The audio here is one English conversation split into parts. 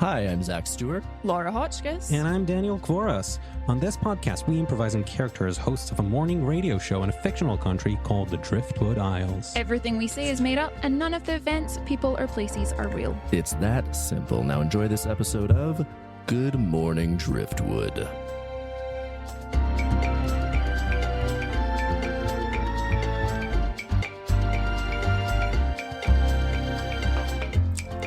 Hi, I'm Zach Stewart. Laura Hotchkiss. And I'm Daniel Kvoras. On this podcast, we improvise in character as hosts of a morning radio show in a fictional country called the Driftwood Isles. Everything we say is made up, and none of the events, people, or places are real. It's that simple. Now enjoy this episode of Good Morning Driftwood.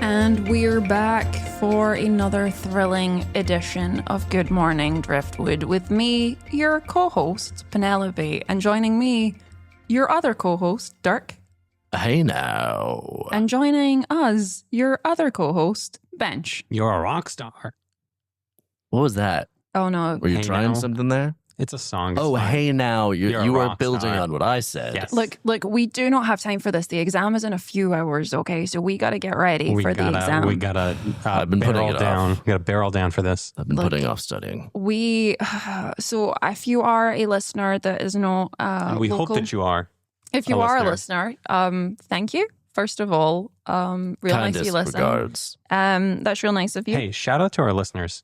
And we're back for another thrilling edition of Good Morning Driftwood with me, your co-host, Penelope, and joining me, your other co-host, Dirk. Hey now. And joining us, your other co-host, Bench. You're a rock star. What was that? Oh no. Were you Hey trying now. something there? It's a song. Oh, It's hey now. You're a You were rock building star. on what I said. Yes. Look, we do not have time for this. The exam is in a few hours, okay? So we got to get ready for the exam. We gotta I've been putting barrel it down. off. We gotta barrel down for this. I've been Look, putting off studying. So if you are a listener that is not And we local, hope that you are. if you a are listener. a listener, thank you. First of all, real nice Kindest you listen. regards. That's real nice of you. Hey, shout out to our listeners.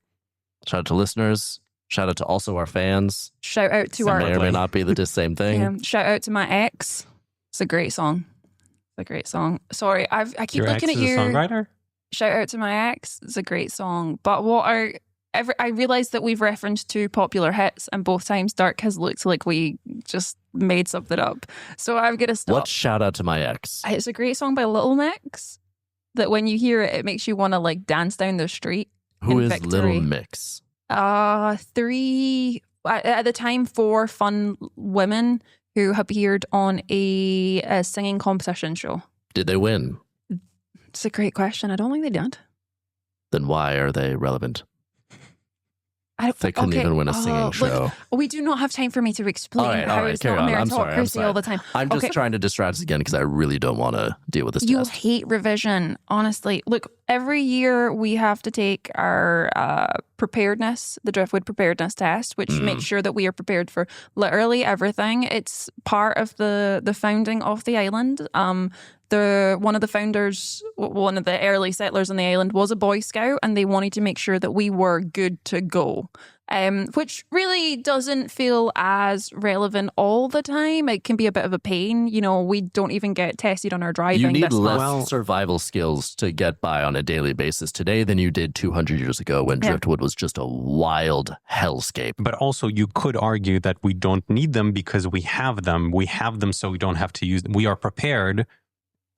Shout out to listeners. Shout out to also our fans. Shout out to May our or may not be the same thing. shout out to my ex. It's a great song. It's a great song. Sorry, I keep Your looking ex at is you. a songwriter? Shout out to my ex. It's a great song. But I realised that we've referenced two popular hits, and both times Dirk has looked like we just made something up. So I've got to stop. What shout out to my ex? It's a great song by Little Mix that when you hear it, it makes you want to like dance down the street. Who in is Victory. Little Mix? Three at the time, four fun women who appeared on a singing competition show. Did they win? It's a great question. I don't think they did. Then why are they relevant? They couldn't okay. even win a singing Look, show. we do not have time for me to explain All right, how it's carry not on. I'm meritocracy sorry. all the time. I'm just Okay. trying to distract us again because I really don't want to deal with this You'll test. hate revision, honestly. Look, every year we have to take our preparedness, the Driftwood Preparedness Test, which makes sure that we are prepared for literally everything. It's part of the founding of the island. One of the founders, one of the early settlers on the island was a Boy Scout, and they wanted to make sure that we were good to go. Which really doesn't feel as relevant all the time. It can be a bit of a pain. You know, we don't even get tested on our driving. You need this less month. survival skills to get by on a daily basis today than you did 200 years ago when Yeah. Driftwood was just a wild hellscape. But also, you could argue that we don't need them because we have them. We have them so we don't have to use them. We are prepared.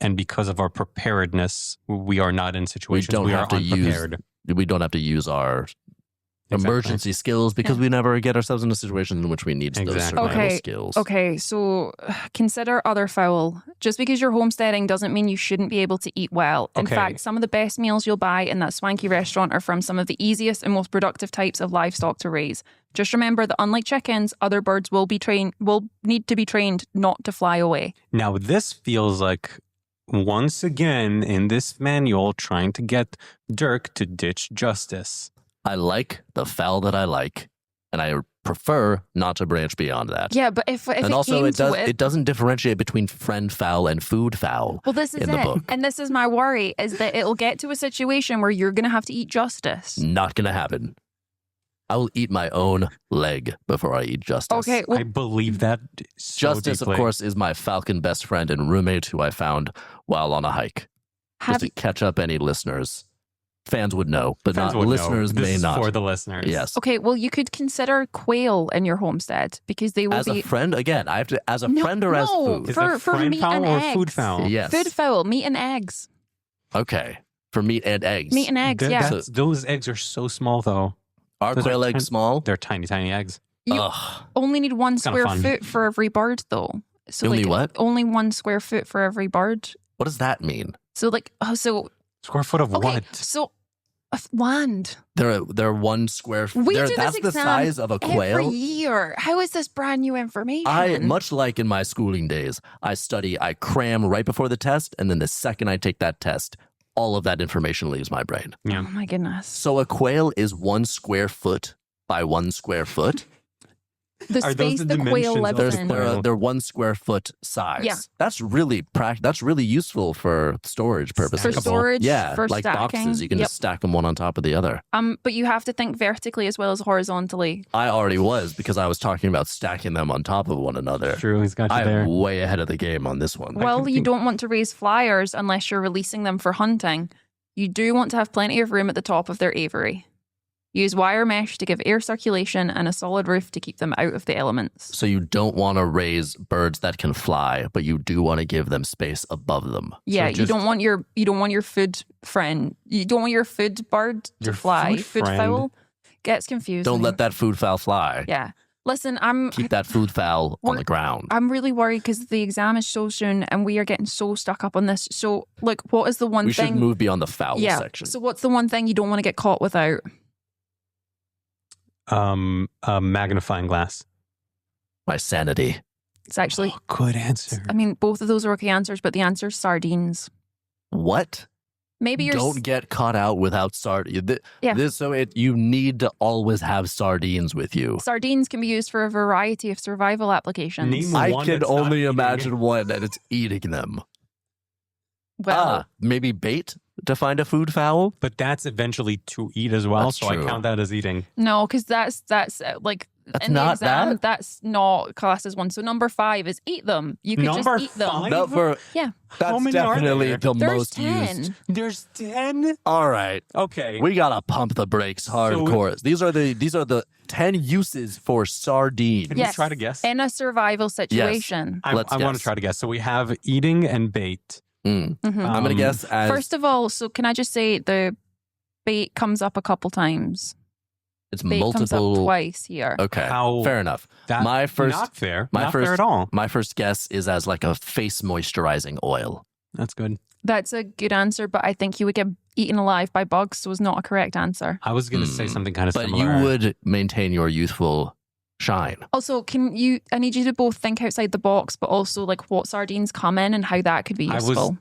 And because of our preparedness, we are not in situations don't we have are to use unprepared. We don't have to use our Exactly. emergency skills because we never get ourselves into situations in which we need those Exactly. survival skills. Okay, so consider other fowl. Just because you're homesteading doesn't mean you shouldn't be able to eat well. In Okay. fact, some of the best meals you'll buy in that swanky restaurant are from some of the easiest and most productive types of livestock to raise. Just remember that unlike chickens, other birds will need to be trained not to fly away. Now, this feels like, once again, in this manual, trying to get Dirk to ditch justice. I like the fowl that I like, and I prefer not to branch beyond that. Yeah, but if And it also, came it to it doesn't differentiate between friend fowl and food fowl. well, this is in the it. book. And this is my worry, is that it'll get to a situation where you're going to have to eat justice. Not gonna happen. I will eat my own leg before I eat justice. Okay, well, I believe that so Justice, deeply. of course, is my falcon best friend and roommate who I found while on a hike. have Just to catch up any listeners. Fans would know, but Fans not would know. listeners This may is not. for the listeners. Yes. Okay, well, you could consider quail in your homestead because they will As be a friend, again, I have to, as a No, friend or as no. food? Is For it friend meat fowl and or eggs. food fowl? Yes. food fowl, meat and eggs. Okay. For meat and eggs. Meat and eggs, yeah. Those eggs are so small, though. Are those are quail eggs tiny- small? They're tiny, tiny eggs. You Ugh. only need one It's kinda square fun. foot for every bird, thoh. So Only what? Only one square foot for every bird. What does that mean? So Square foot of okay, what? so land. They're 1 square foot. We do this That's the exam size of a every quail. year. How is this brand new information? Much like in my schooling days, I cram right before the test, and then the second I take that test, all of that information leaves my brain. Yeah. Oh my goodness. So a quail is 1 square foot by 1 square foot. The Are those space the the quail dimensions of lives the in. quail? They're 1 square foot size. Yeah. That's really that's really useful for storage purposes. For Stackable. storage, Yeah, for like stacking. boxes, you can Yep. just stack them one on top of the other. But you have to think vertically as well as horizontally. I already was because I was talking about stacking them on top of one another. True, he's got you I'm there. way ahead of the game on this one. Well, you think- don't want to raise flyers unless you're releasing them for hunting. You do want to have plenty of room at the top of their aviary. Use wire mesh to give air circulation and a solid roof to keep them out of the elements. So you don't want to raise birds that can fly, but you do want to give them space above them. Yeah, just- you don't want your food friend. You don't want your food bird to Your fly. food Food friend. fowl gets confused. Don't let that food fowl fly. Yeah. Listen, Keep that food fowl on the ground. I'm really worried because the exam is so soon and we are getting so stuck up on this. So, look, what is the one We thing? should move beyond the fowl yeah. section. So, what's the one thing you don't want to get caught without? A magnifying glass. My sanity. It's actually, Good answer. I mean, both of those are okay answers, but the answer is sardines. What? Maybe you're. Don't get caught out without sardines. Yeah. You need to always have sardines with you. Sardines can be used for a variety of survival applications. Name I one can that's not only eating. imagine one, and it's eating them. Well, Maybe bait to find a food fowl. But that's eventually to eat as well, That's so true. I count that as eating. no, because that's like That's in the not exam, that? that's not classed as one. So number 5 is eat them. You could Number just eat them. 5? Number, Yeah. that's How many are definitely there? the There's most 10. used. There's 10? All right, Okay. we gotta pump the brakes hardcore. These are the 10 uses for sardine. Can Yes. we try to guess? In a survival situation. I Let's want to guess. try to guess. So we have eating and bait. Mm. Mhm. I'm gonna guess as First of all, so can I just say the bait comes up a couple times? it's Bait comes up multiple. twice here. Okay, How- fair enough. That, My first- Not fair. my not first- fair at all. My first guess is as like a face moisturizing oil. That's good. That's a good answer, but I think you would get eaten alive by bugs, so it's not a correct answer. I was going to say something kind of But similar. you would maintain your youthful shine. Also, I need you to both think outside the box, but also like what sardines come in and how that could be I was- useful.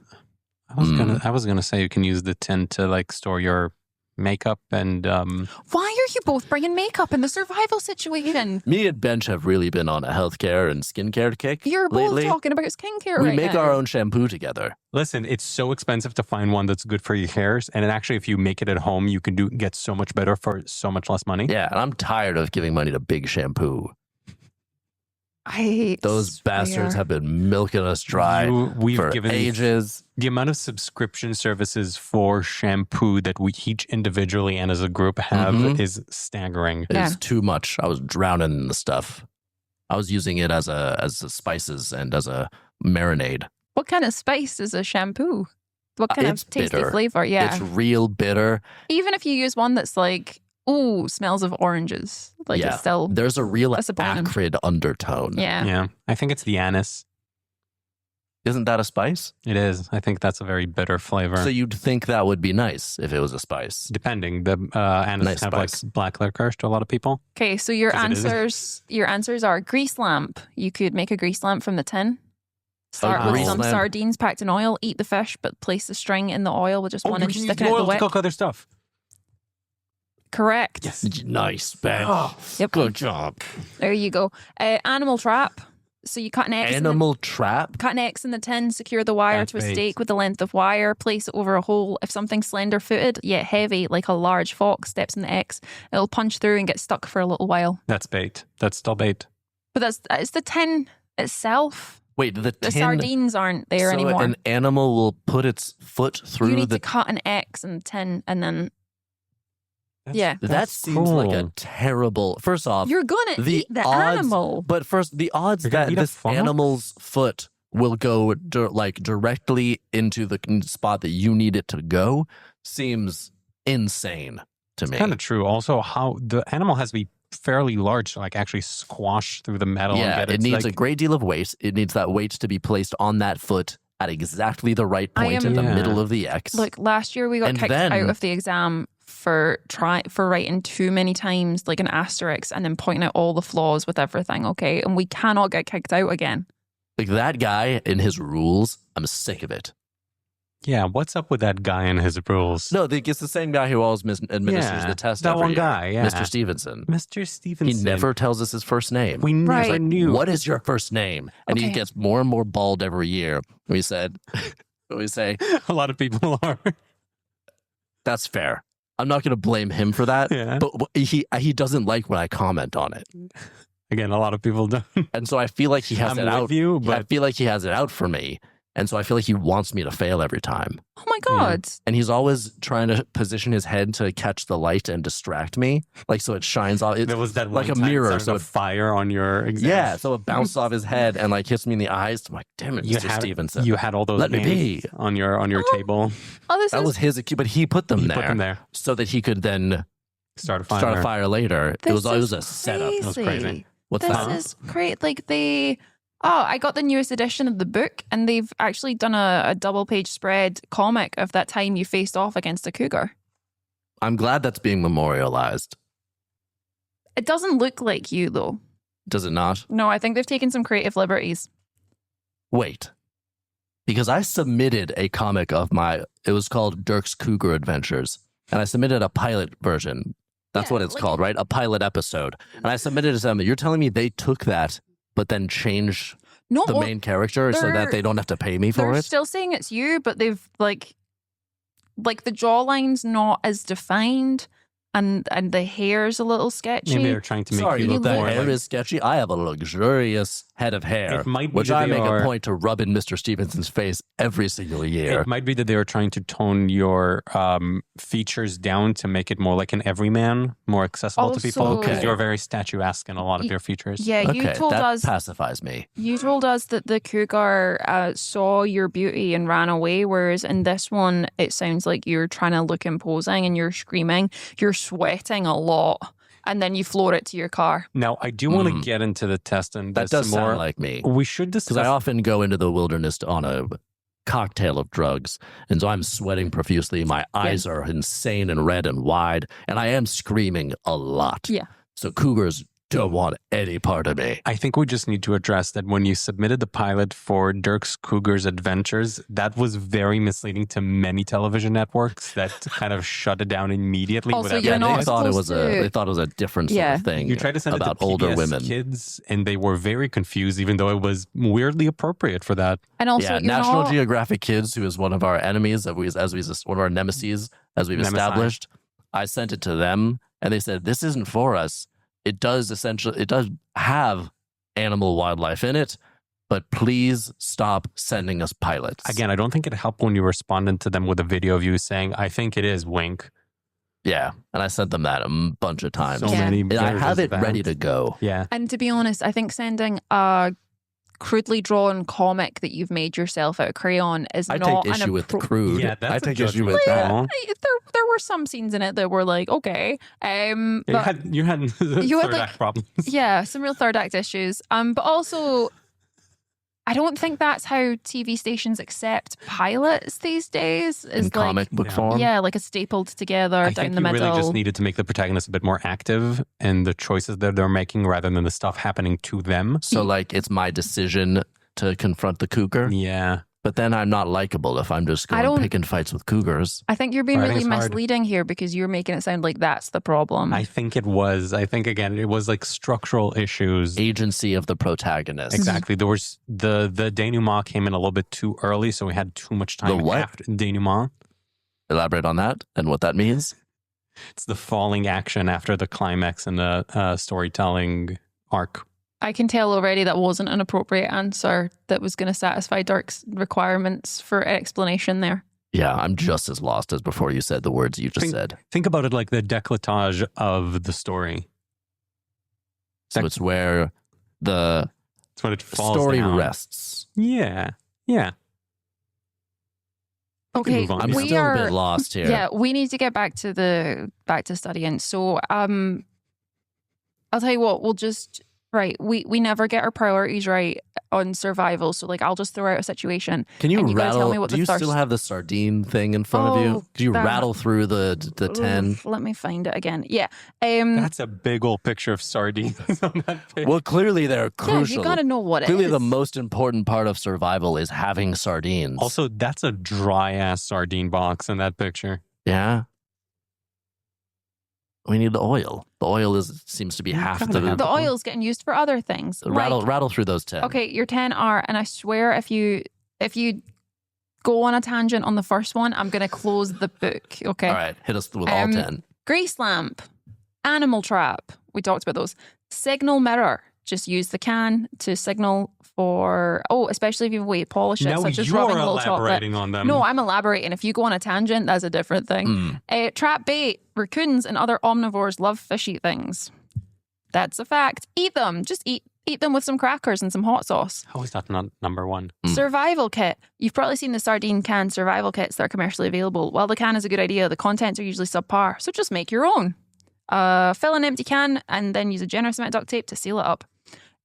I was gonna say you can use the tin to like store your makeup and Why are you both bringing makeup in the survival situation? Me and Bench have really been on a healthcare and skincare kick You're both lately. talking about skincare We right make now. our own shampoo together. listen, it's so expensive to find one that's good for your hairs. And actually, if you make it at home, you can get so much better for so much less money. Yeah, and I'm tired of giving money to Big Shampoo. Those swear. bastards have been milking us dry We've for given ages. the amount of subscription services for shampoo that we each individually and as a group have Mhm. is staggering. It Yeah. is too much. I was drowning in the stuff. I was using it as a spices and as a marinade. What kind of spice is a shampoo? What kind It's of tasty bitter. flavor? Yeah. It's real bitter. Even if you use one that's like, ooh, smells of oranges. Like Yeah. it's still, There's a real Disappointing. acrid undertone. yeah. Yeah. I think it's the anise. Isn't that a spice? It is. I think that's a very bitter flavor. So you'd think that would be nice if it was a spice. Depending, the anise Nice have spice. like black licorice to a lot of people. Okay, so your 'Cause it is. answers are grease lamp. You could make a grease lamp from the tin. Start with grease some lamp. sardines packed in oil, eat the fish, but place the string in the oil with just one inch sticking out the to wick. cook other stuff. Correct. Nice, Ben. Yep. Good job. There you go. Animal trap. So you cut an X. Animal trap? Cut an X in the tin, secure the wire That's to a bait. stake with the length of wire, place it over a hole. If something slender footed, yet heavy, like a large fox, steps in the X, it'll punch through and get stuck for a little while. That's bait. That's still bait. But it's the tin itself. Wait, the The tin. sardines aren't there so anymore. an animal will put its foot through You need the. to cut an X in the tin and then That's, Yeah. That that's seems like a cool. terrible. First off, you're gonna the eat the odds- animal. but first, the odds You're gonna that eat a this fox? animal's foot will go directly into the spot that you need it to go seems insane to me. kind of true. Also, how the animal has to be fairly large to like actually squash through the metal. Yeah, and get it needs like, a great deal of weight. It needs that weight to be placed on that foot at exactly the right I point am- in the Yeah. middle of the X. Look, last year we got And kicked then- out of the exam for writing too many times like an asterisk and then pointing out all the flaws with everything. Okay, and we cannot get kicked out again. Like that guy and his rules, I'm sick of it. Yeah, what's up with that guy and his rules? No, it's the same guy who always administers the test. That every one year. guy, yeah. Mr. Stevenson. Mr. Stevenson. He never tells us his first name. We never knew. What is your first name? And he gets more and more bald every year. We say, a lot of people are. That's fair. I'm not going to blame him for that. Yeah. But he doesn't like when I comment on it. Again, a lot of people don't. And so I feel like he has it out. I feel like he has it out for me. And so I feel like he wants me to fail every time. Oh my God. And he's always trying to position his head to catch the light and distract me. Like, so it shines off. There was that like one a time mirror. it So fire on your exam. Yeah. So it bounced off his head and like hits me in the eyes. I'm like, damn it, Mr. Stevenson. You had all those Let me names be. on your table. Oh, that was his, but he put them there. So that he could then start a fire later. It was a setup. It was crazy. What's that? This is great. Like I got the newest edition of the book, and they've actually done a double-page spread comic of that time you faced off against a cougar. I'm glad that's being memorialized. It doesn't look like you, though. Does it not? No, I think they've taken some creative liberties. Wait. Because I submitted a comic of it was called Dirk's Cougar Adventures, and I submitted a pilot version. That's what it's called, right? A pilot episode. And I submitted it to them. You're telling me they took that but then change the main character so that they don't have to pay me for it? They're still saying it's you, but they've like the jawline's not as defined and the hair's a little sketchy. Maybe they're trying to make you look the more hair is sketchy. I have a luxurious head of hair, It might be which that I they make are- a point to rub in Mr. Stevenson's face every single year. It might be that they were trying to tone your features down to make it more like an everyman, more accessible to people. Because Also- you're very statuesque in a lot of your features. Yeah, you Okay, told that us pacifies me. You told us that the cougar saw your beauty and ran away, whereas in this one, it sounds like you're trying to look imposing and you're screaming, you're sweating a lot, and then you floor it to your car. Now, I do want to get into the test and That does sound like me. We should discuss. Because I often go into the wilderness on a cocktail of drugs, and so I'm sweating profusely. My eyes are insane and red and wide, and I am screaming a lot. Yeah. So cougars don't want any part of me. I think we just need to address that when you submitted the pilot for Dirk's Cougars Adventures, that was very misleading to many television networks that kind of shut it down immediately. Also, without you're not They thought it was supposed a different sort of thing. You tried to send about it to older PBS women. Kids, and they were very confused, even though it was weirdly appropriate for that. And also, Yeah, you're National not, Geographic Kids, who is one of our enemies, one of our nemesis, as we've established. I sent it to them, and they said, "This isn't for us. It does have animal wildlife in it, but please stop sending us pilots." Again, I don't think it helped when you responded to them with a video of you saying, "I think it is," wink. Yeah, and I sent them that a bunch of times. So Yeah. many. And I have versions it of that. ready to go. Yeah. and to be honest, I think sending a crudely drawn comic that you've made yourself out of crayon is I not take issue with the appro- crude. Yeah, that's I a take issue with judgment that. call. There were some scenes in it that were like, okay. You But had You had, third like- act problems. yeah, some real third act issues. But also, I don't think that's how TV stations accept pilots these days. In Is comic book form. yeah, like a stapled together I down think the you middle. really just needed to make the protagonist a bit more active in the choices that they're making rather than the stuff happening to them. So like it's my decision to confront the cougar, Yeah. but then I'm not likable if I'm just going picking fights with cougars. I think you're being I think really it's hard. misleading here because you're making it sound like that's the problem. I think it was. I think, again, it was like structural issues. Agency of the protagonist. Exactly. There was the denouement came in a little bit too early, so we had too much time The what? after denouement. Elaborate on that and what that means. It's the falling action after the climax in the storytelling arc. I can tell already that wasn't an appropriate answer that was going to satisfy Dirk's requirements for explanation there. Yeah, I'm just as lost as before you said the words you just said. Think about it like the décolletage of the story. So it's where the It's when it falls story down. rests. Yeah. Yeah. We can Okay, move on. I'm Yeah. we still are a bit lost here. Yeah, we need to get back to studying. So, I'll tell you what. Right. We never get our priorities right on survival. So like I'll just throw out a situation. Can you and you gotta rattle? tell me what Do the you thirst... still have the sardine thing in front of you? Oh, Do you damn. rattle through the 10? Let me find it again. Yeah. That's a big old picture of sardines on that page. Well, clearly they're crucial. Yeah, you gotta know what it Clearly, is. the most important part of survival is having sardines. Also, that's a dry ass sardine box in that picture. Yeah. We need the oil. The oil seems to be half kinda have The it. oil's getting used for other things. rattle through those 10. Okay, your 10 are, and I swear if you go on a tangent on the first one, I'm gonna close the book. Okay. All right, hit us with all 10. Grease lamp, animal trap. We talked about those. Signal mirror. Just use the can to signal for, especially if you have a way to polish it, Now such as you're rubbing a little chocolate. elaborating on them. No, I'm elaborating. If you go on a tangent, that's a different thing. Trap bait. Raccoons and other omnivores love fishy things. That's a fact. Eat them. Just eat them with some crackers and some hot sauce. How is that not number one? Survival kit. You've probably seen the sardine can survival kits that are commercially available. While the can is a good idea, the contents are usually subpar. So just make your own. Fill an empty can and then use a generous amount of duct tape to seal it up.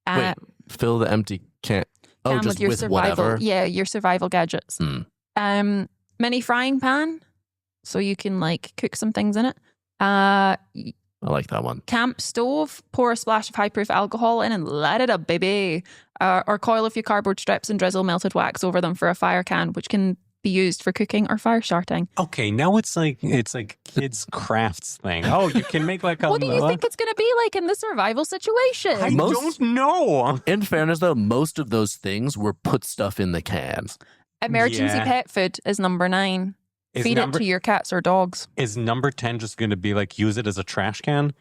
Wait, fill the empty can. Oh, Can just with your with survival, whatever? yeah, your survival gadgets. Mini frying pan, so you can like cook some things in it. I like that one. Camp stove, pour a splash of high-proof alcohol in and light it up, baby. Or coil a few cardboard strips and drizzle melted wax over them for a fire can, which can be used for cooking or fire starting. Okay, now it's like kids crafts thing. Oh, you can make like a. What do you think it's going to be like in the survival situation? I don't know. In fairness, though, most of those things were put stuff in the can. Emergency Yeah. pet food is number 9. Feed it to your cats or dogs. Is number 10 just going to be like use it as a trash can?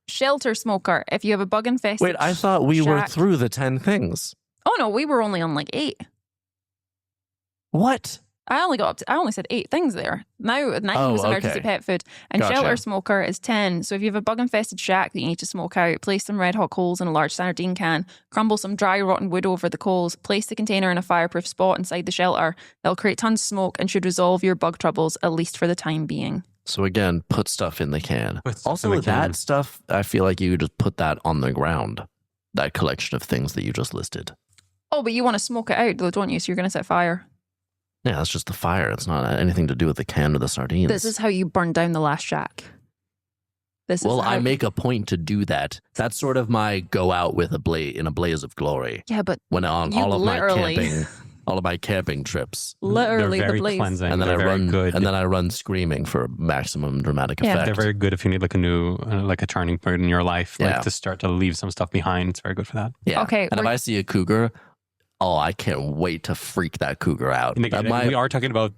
Shelter smoker. If you have a bug infested Wait, I thought we were shack- through the 10 things. Oh no, we were only on like 8. What? I only said 8 things there. Now 9 was emergency pet food. And Gotcha. shelter smoker is 10. So if you have a bug infested shack that you need to smoke out, place some red hot coals in a large sardine can, crumble some dry rotten wood over the coals, place the container in a fireproof spot inside the shelter. They'll create tons of smoke and should resolve your bug troubles, at least for the time being. So again, put stuff in the can. Put stuff Also, in the can. that stuff, I feel like you just put that on the ground. That collection of things that you just listed. Oh, but you want to smoke it out though, don't you? So you're going to set fire. Yeah, that's just the fire. It's not anything to do with the can or the sardines. This is how you burn down the last shack. Well, I make a point to do that. That's sort of my go out with in a blaze of glory. Yeah, but When on you all of literally- my camping trips. literally They're very the blaze. cleansing. And then They're I very run good. and then I run screaming for maximum dramatic Yeah. effect. They're very good if you need like a new, like a turning point in your life, like Yeah. to start to leave some stuff behind. It's very good for that. Yeah. Okay, And if I see a cougar, I can't wait to freak that cougar out. And again, That we are talking about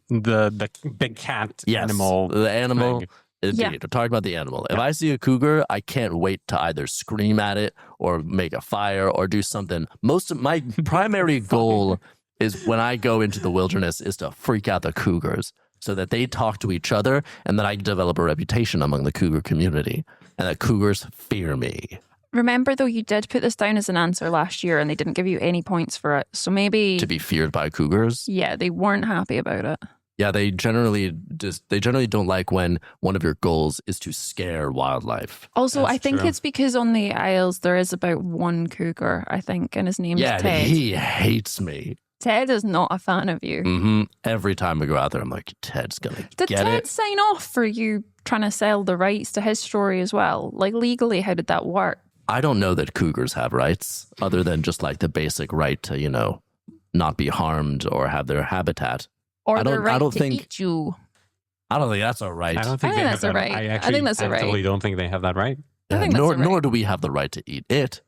the big cat Yes, animal. the animal. thing. Indeed, Yeah. we're talking about the animal. If I see a cougar, I can't wait to either scream at it or make a fire or do something. Most of my primary goal is when I go into the wilderness is to freak out the cougars so that they talk to each other and that I develop a reputation among the cougar community and that cougars fear me. Remember, though, you did put this down as an answer last year and they didn't give you any points for it. So maybe... To be feared by cougars? Yeah, they weren't happy about it. Yeah, they generally don't like when one of your goals is to scare wildlife. Also, That's I think true. it's because on the Isles there is about one cougar, I think, and his name's Yeah, Ted. and he hates me. Ted is not a fan of you. Every time we go out there, I'm like, Ted's gonna Did get Ted it. sign off for you trying to sell the rights to his story as well? Like, legally, how did that work? I don't know that cougars have rights other than just like the basic right to, not be harmed or have their habitat. Or I the don't- right I don't to think- eat you? I don't think that's a right. I don't think I they think have that's a that. right. I I actually think that's a right. actively don't think they have that right. I think that's nor a right. nor do we have the right to eat it.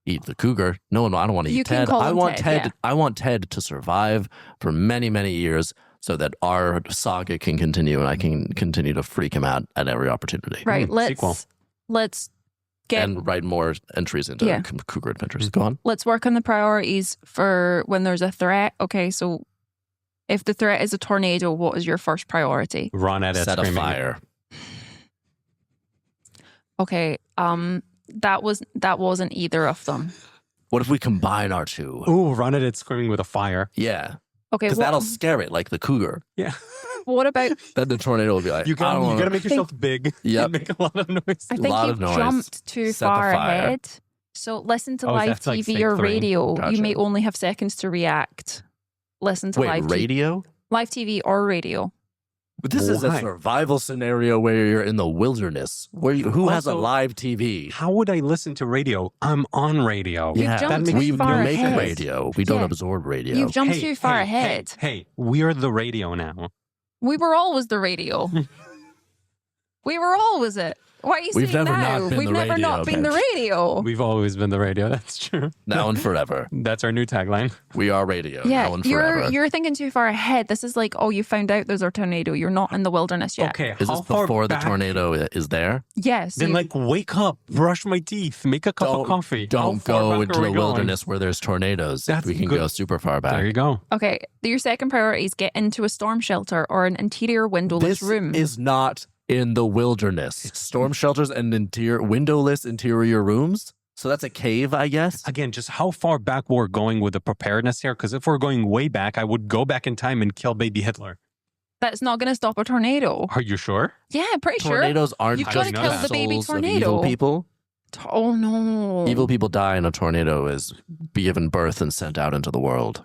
Eat the cougar. No, I don't want to You eat can Ted. call I him want Ted, yeah. I want Ted to survive for many, many years so that our saga can continue and I can continue to freak him out at every opportunity. Right. sequel. Let's get And write more entries into Yeah. cougar adventures. Go on. let's work on the priorities for when there's a threat. Okay, so if the threat is a tornado, what is your first priority? Run at it, Set a screaming. fire. Okay, that wasn't either of them. What if we combine our two? Ooh, run at it, screaming with a fire. Yeah. Okay, Because that'll scare it like the cougar. Yeah. what about? Then the tornado will be like, You I don't gotta wanna- make yourself big Yep. and make a lot of noise. I think lot you've of noise. jumped too Set the far fire. ahead. So listen to Oh, live that's like TV step or 3. radio. Gotcha. You may only have seconds to react. Listen to Wait, live radio? live TV or radio. But this is a Why? survival scenario where you're in the wilderness. Who has a Also- live TV? How would I listen to radio? I'm on radio. You've Yeah, jumped that too we far make ahead. radio. We don't Yeah. absorb radio. You've jumped too far ahead. Hey, we are the radio now. We were always the radio. We were always it. Why are you We've saying never now? not been We've the never radio, not been the Bench. radio. We've always been the radio. That's true. Now and forever. That's our new tagline. We are radio. Yeah, Now and forever. you're thinking too far ahead. This is like, oh, you found out there's a tornado. You're not in the wilderness yet. Okay, Is how this far before the back- tornado is there? Yes. Then, like, wake up, brush my teeth, make a cup of coffee. Don't How far go back into are we the going? wilderness where there's tornadoes. That's we can good. go super far There back. you go. Okay, your second priority is get into a storm shelter or an interior windowless This room. is not in the wilderness. Storm shelters and windowless interior rooms. So that's a cave, I guess. Again, just how far back we're going with the preparedness here. Because if we're going way back, I would go back in time and kill baby Hitler. That's not going to stop a tornado. Are you sure? Yeah, pretty sure. Tornadoes aren't You've just gotta kill the the baby souls of tornado. evil people. Oh no. Evil people die and a tornado is given birth and sent out into the world.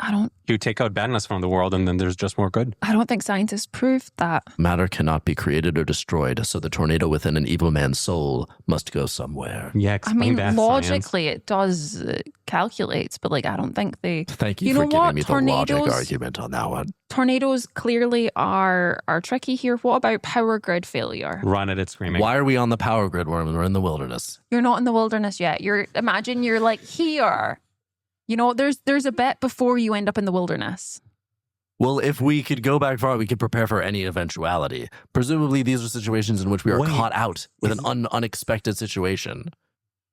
I don't You take out badness from the world, and then there's just more good. think scientists proved that. Matter cannot be created or destroyed, so the tornado within an evil man's soul must go somewhere. Yeah, I explain mean, that. logically it does calculates, but like I don't think they Thank you, You for know giving what? me the logic Tornadoes- argument on that one. tornadoes clearly are tricky here. What about power grid failure? Run at it screaming. Why are we on the power grid when we're in the wilderness? You're not in the wilderness yet. Imagine you're like here. You know, there's a bit before you end up in the wilderness. Well, if we could go back far, we could prepare for any eventuality. Presumably, these are situations in which we are Wait, caught out with is- an unexpected situation.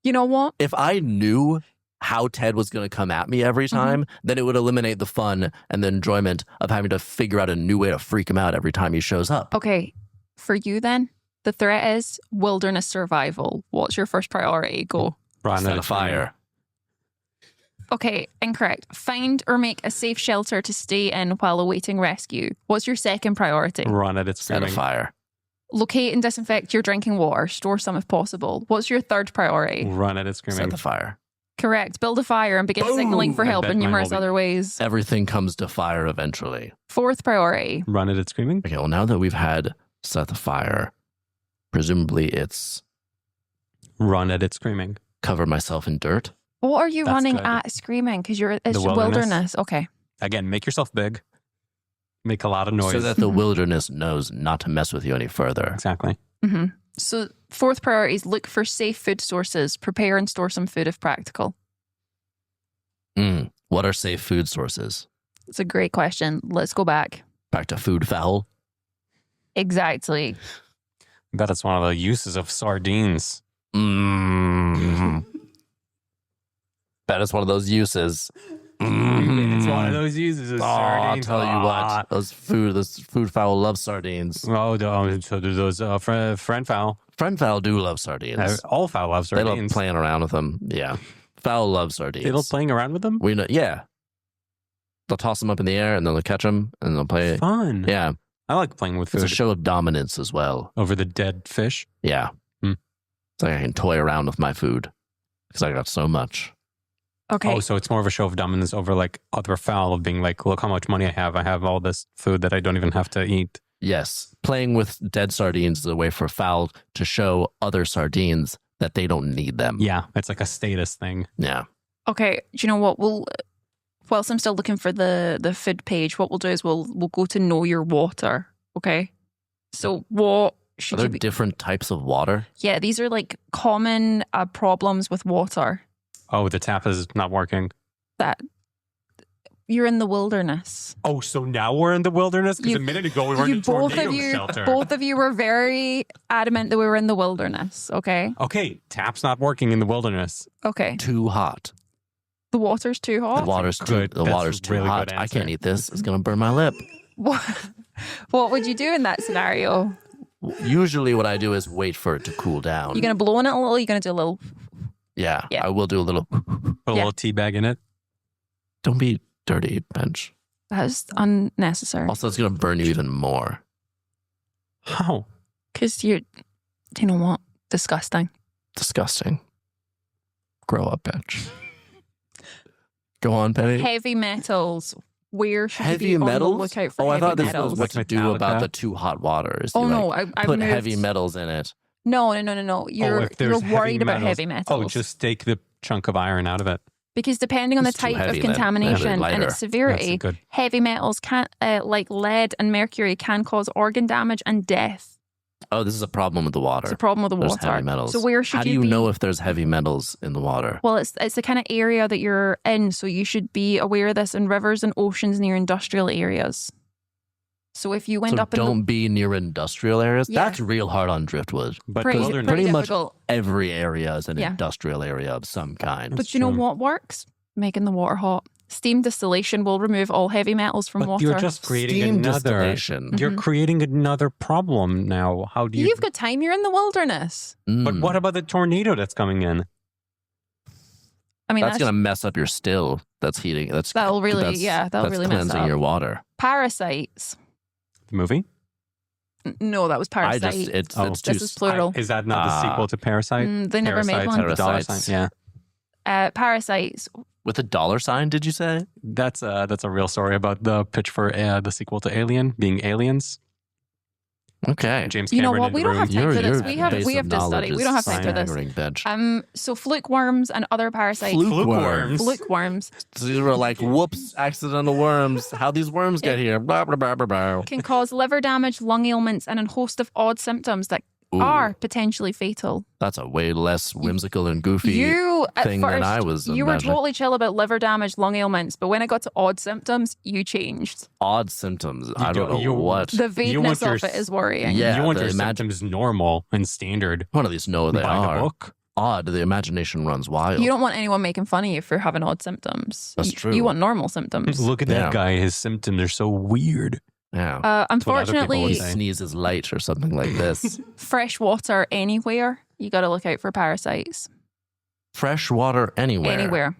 You know what? If I knew how Ted was going to come at me every time, then it would eliminate the fun and the enjoyment of having to figure out a new way to freak him out every time he shows up. Okay, for you then, the threat is wilderness survival. What's your first priority? Go. Run Set at a it screaming. fire. Okay, incorrect. Find or make a safe shelter to stay in while awaiting rescue. What's your second priority? Run at it Set a screaming. fire. Locate and disinfect your drinking water. Store some if possible. What's your third priority? Run at it Set screaming. the fire. Correct. Build a fire and begin signaling for I help bet in mine numerous will be- other ways. Everything comes to fire eventually. Fourth priority. Run at it screaming. Okay, well, now that we've had set the fire, presumably it's Run at it screaming. cover myself in dirt. What are you That's running good. at screaming? Because it's The wilderness. wilderness. Okay. Again, make yourself big. Make a lot of noise. So that the wilderness knows not to mess with you any further. Exactly. hmm So fourth priority is look for safe food sources. Prepare and store some food if practical. What are safe food sources? It's a great question. Let's go back. Back to food foul. Exactly. I bet it's one of the uses of sardines. Mm. That is one of those uses. It's one of those uses of Oh, I'll sardines. tell you what, those food foul love sardines. Oh, so do those friend fowl. Friend foul do love sardines. All fowl love They love sardines. playing around with them. Yeah, foul love sardines. They love playing around with them? We know. Yeah, they'll toss them up in the air and then they'll catch them and they'll play. Fun. Yeah, I like playing with it's a food show of dominance as well. over the dead fish. Yeah, Hmm. it's like I can toy around with my food because I got so much. Okay. Oh, so it's more of a show of dominance over like other fowl of being like, look how much money I have. I have all this food that I don't even have to eat. Yes, playing with dead sardines is a way for fowl to show other sardines that they don't need them. Yeah, it's like a status thing. Yeah. Okay. Do you know what? Whilst I'm still looking for the food page, what we'll do is we'll go to know your water. Okay. So what Are should there you be? different types of water? Yeah, these are like common problems with water. Oh, the tap is not working. That you're in the wilderness. Oh, so now we're in the wilderness? Because You- a minute ago we were in a tornado shelter. both of you were very adamant that we were in the wilderness. Okay. Okay, tap's not working in the wilderness. Okay. Too hot. The water's too The hot. water's too. good- The that's water's a too really hot. good I can't answer. eat this. It's gonna burn my lip. What would you do in that scenario? Usually, what I do is wait for it to cool down. You're gonna blow in it a little. You're gonna do a little. Yeah, Yeah. I will do a little. Put a Yeah. little tea bag in it. Don't be dirty, Bench. That's unnecessary. Also, it's going to burn you even more. How? Because you know what? Disgusting. Disgusting. Grow up, Bench. Go on, Penny. Heavy metals. Where should Heavy you be metals? on the lookout for I heavy thought this metals? was what to do Metallica? about the too hot waters. Oh You, no, like, I've put moved. heavy metals in it. No. You're if there's worried about metals- heavy metals. Oh, just take the chunk of iron out of it. Because depending on the It's too type of heavy then. contamination Yeah, and lighter. its severity, That's good. heavy metals can, like lead and mercury, can cause organ damage and death. Oh, this is a problem with the water. It's a problem with the There's water. heavy metals. So where should How do you you be? know if there's heavy metals in the water? Well, it's the kind of area that you're in, so you should be aware of this in rivers and oceans near industrial areas. So if you end So up in don't be near industrial areas. Yeah. That's real hard on Driftwood. But pretty, wilderness, pretty Pretty much difficult. Every area is an Yeah. industrial area of some kind. But you know true. what works? Making the water hot. Steam distillation will remove all heavy metals from but water. you're just creating Steam another. distillation. You're Mhm. creating another problem now. How do you? You've got time. You're in the wilderness. But what about the tornado that's coming in? I mean, That's going to mess up your still. That's heating. that'll really mess that's cleansing up. your water. Parasites. The movie? No, that was Parasite. It's Oh. too. This is plural. Is that not the sequel to Parasite? They never made Parasites, one. the dollar Parasites. sign. Yeah, Parasites. With a dollar sign, did you say? that's a real story about the pitch for the sequel to Alien being aliens. Okay. James You know Cameron what? in We the don't room. have time for this. We have base to of study. knowledge We don't have is time for this. staggering, Bench. So fluke worms and other parasites. Fluke worms. Fluke worms So these were like, whoops, accidental worms. How these worms get here? Blah, blah, blah, blah, blah. can cause liver damage, lung ailments, and a host of odd symptoms that Ooh, are potentially fatal. That's a way less whimsical and goofy You at thing first, than I was you were imagining. totally chill about liver damage, lung ailments, but when it got to odd symptoms, you changed. Odd symptoms. I don't know you- what. The want vagueness your of it is worrying. Yeah, you want the your symptoms normal and standard. One of these know they By the are. book. Odd. The imagination runs wild. You don't want anyone making fun of you for having odd symptoms. That's You- true. You want normal symptoms. Look at Yeah. that guy. His symptoms are so weird. Yeah. what other people Unfortunately, would He say. sneezes light or something like this. fresh water anywhere, you got to look out for parasites. Fresh water anywhere. Anywhere.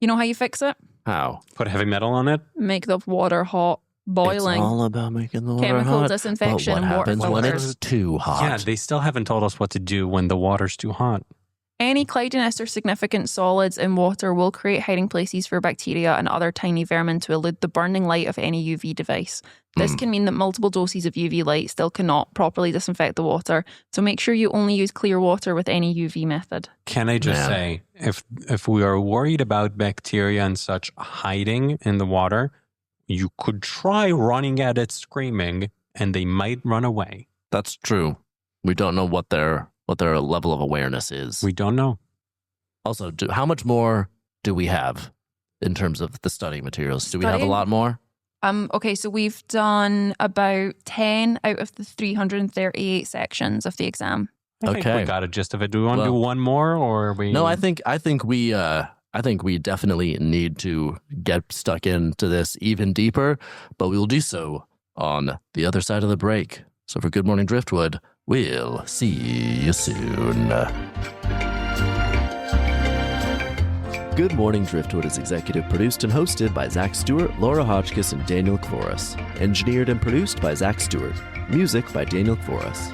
You know how you fix it? How? Put heavy metal on it. Make the water hot, boiling, It's all about making the water chemical hot. disinfection, But what and water happens when filters. it's too hot? Yeah, they still haven't told us what to do when the water's too hot. Any cloudiness or significant solids in water will create hiding places for bacteria and other tiny vermin to elude the burning light of any UV device. This can mean that multiple doses of UV light still cannot properly disinfect the water, so make sure you only use clear water with any UV method. Can I just say, if we are worried about bacteria and such hiding in the water, you could try running at it screaming, and they might run away. That's true. We don't know what their level of awareness is. We don't know. Also, how much more do we have in terms of the study materials? Do we have a Studying? lot more? Okay, so we've done about 10 out of the 338 sections of the exam. I think Okay. we got a gist of it. Do we want to Well- do one more, or are we? No, I think we definitely need to get stuck into this even deeper, but we will do so on the other side of the break. So for Good Morning Driftwood, we'll see you soon. Good Morning Driftwood is executive produced and hosted by Zach Stewart, Laura Hotchkiss, and Daniel Kvoras. Engineered and produced by Zach Stewart. Music by Daniel Kvoras.